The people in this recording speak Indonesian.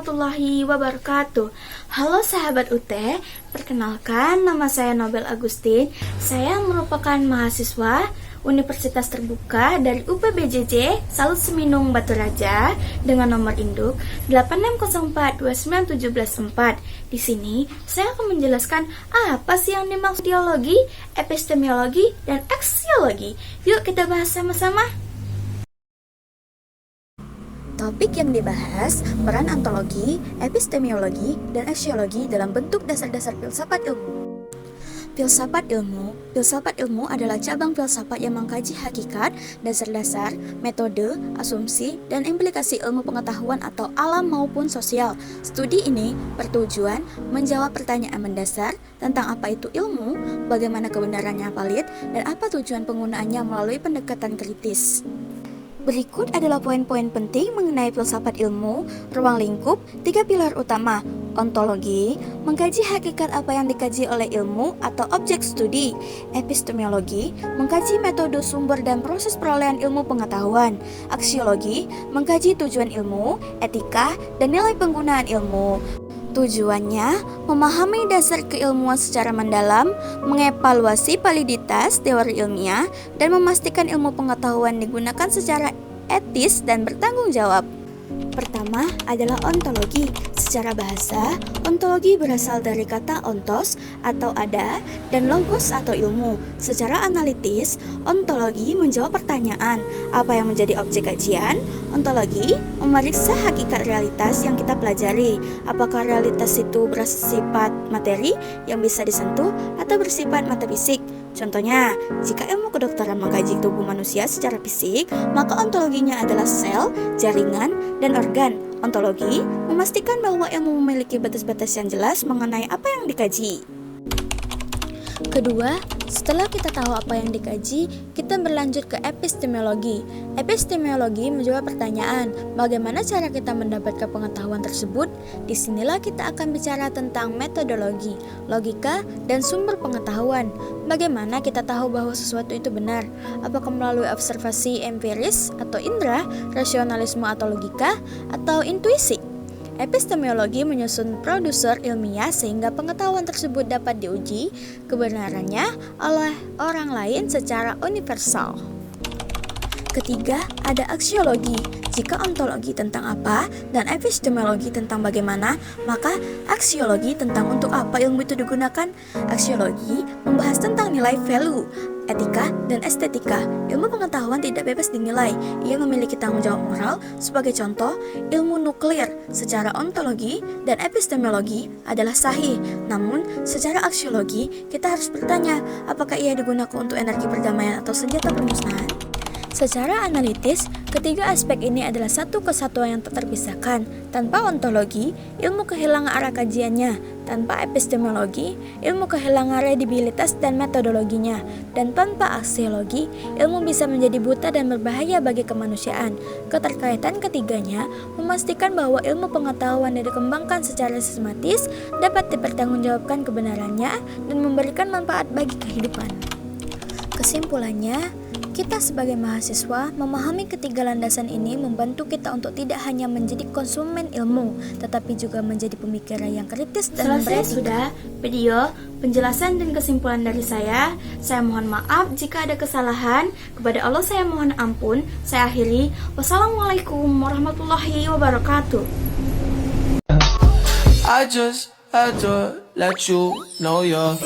warahmatullahi wabarakatuh. Halo sahabat UT, perkenalkan nama saya Nobel Agustin. Saya merupakan mahasiswa Universitas Terbuka dari UPBJJ Salut Seminung Batu Raja dengan nomor induk 8604297174. Di sini saya akan menjelaskan apa sih yang dimaksud teologi, epistemologi, dan aksiologi. Yuk kita bahas sama-sama. Topik yang dibahas, peran ontologi, epistemologi, dan aksiologi dalam bentuk dasar-dasar filsafat ilmu. Filsafat ilmu adalah cabang filsafat yang mengkaji hakikat, dasar-dasar, metode, asumsi, dan implikasi ilmu pengetahuan atau alam maupun sosial. Studi ini bertujuan menjawab pertanyaan mendasar tentang apa itu ilmu, bagaimana kebenarannya valid, dan apa tujuan penggunaannya melalui pendekatan kritis. Berikut adalah poin-poin penting mengenai filsafat ilmu, ruang lingkup, 3 pilar utama. Ontologi, mengkaji hakikat apa yang dikaji oleh ilmu atau objek studi. Epistemologi, mengkaji metode sumber dan proses perolehan ilmu pengetahuan. Aksiologi, mengkaji tujuan ilmu, etika, dan nilai penggunaan ilmu. Tujuannya, memahami dasar keilmuan secara mendalam, mengevaluasi validitas teori ilmiah, dan memastikan ilmu pengetahuan digunakan secara etis dan bertanggung jawab. Pertama adalah ontologi. Secara bahasa, ontologi berasal dari kata ontos atau ada dan logos atau ilmu. Secara analitis, ontologi menjawab pertanyaan, apa yang menjadi objek kajian? Ontologi memeriksa hakikat realitas yang kita pelajari. Apakah realitas itu bersifat materi yang bisa disentuh atau bersifat metafisik? Contohnya, jika ilmu kedokteran mengkaji tubuh manusia secara fisik, maka ontologinya adalah sel, jaringan, dan organ. Ontologi memastikan bahwa ilmu memiliki batas-batas yang jelas mengenai apa yang dikaji. Kedua, setelah kita tahu apa yang dikaji, kita berlanjut ke epistemologi. Epistemologi menjawab pertanyaan, bagaimana cara kita mendapatkan pengetahuan tersebut? Disinilah kita akan bicara tentang metodologi, logika, dan sumber pengetahuan. Bagaimana kita tahu bahwa sesuatu itu benar? Apakah melalui observasi empiris atau indera, rasionalisme atau logika, atau intuisi? Epistemologi menyusun prosedur ilmiah sehingga pengetahuan tersebut dapat diuji kebenarannya oleh orang lain secara universal. Ketiga, ada aksiologi. Jika ontologi tentang apa dan epistemologi tentang bagaimana, maka aksiologi tentang untuk apa ilmu itu digunakan. Aksiologi membahas tentang nilai value, etika, dan estetika. Ilmu pengetahuan tidak bebas dinilai. Ia memiliki tanggung jawab moral. Sebagai contoh, ilmu nuklir secara ontologi dan epistemologi adalah sahih. Namun, secara aksiologi, kita harus bertanya, apakah ia digunakan untuk energi perdamaian atau senjata permusnahan? Secara analitis, ketiga aspek ini adalah satu kesatuan yang tak terpisahkan. Tanpa ontologi, ilmu kehilangan arah kajiannya. Tanpa epistemologi, ilmu kehilangan kredibilitas dan metodologinya. Dan tanpa aksiologi, ilmu bisa menjadi buta dan berbahaya bagi kemanusiaan. Keterkaitan ketiganya memastikan bahwa ilmu pengetahuan yang dikembangkan secara sistematis dapat dipertanggungjawabkan kebenarannya dan memberikan manfaat bagi kehidupan. Kesimpulannya, kita sebagai mahasiswa memahami ketiga landasan ini membantu kita untuk tidak hanya menjadi konsumen ilmu, tetapi juga menjadi pemikiran yang kritis dan beretika. Selesai sudah video penjelasan dan kesimpulan dari saya. Saya mohon maaf jika ada kesalahan. Kepada Allah saya mohon ampun. Saya akhiri. Wassalamualaikum warahmatullahi wabarakatuh. I just had to let you know you're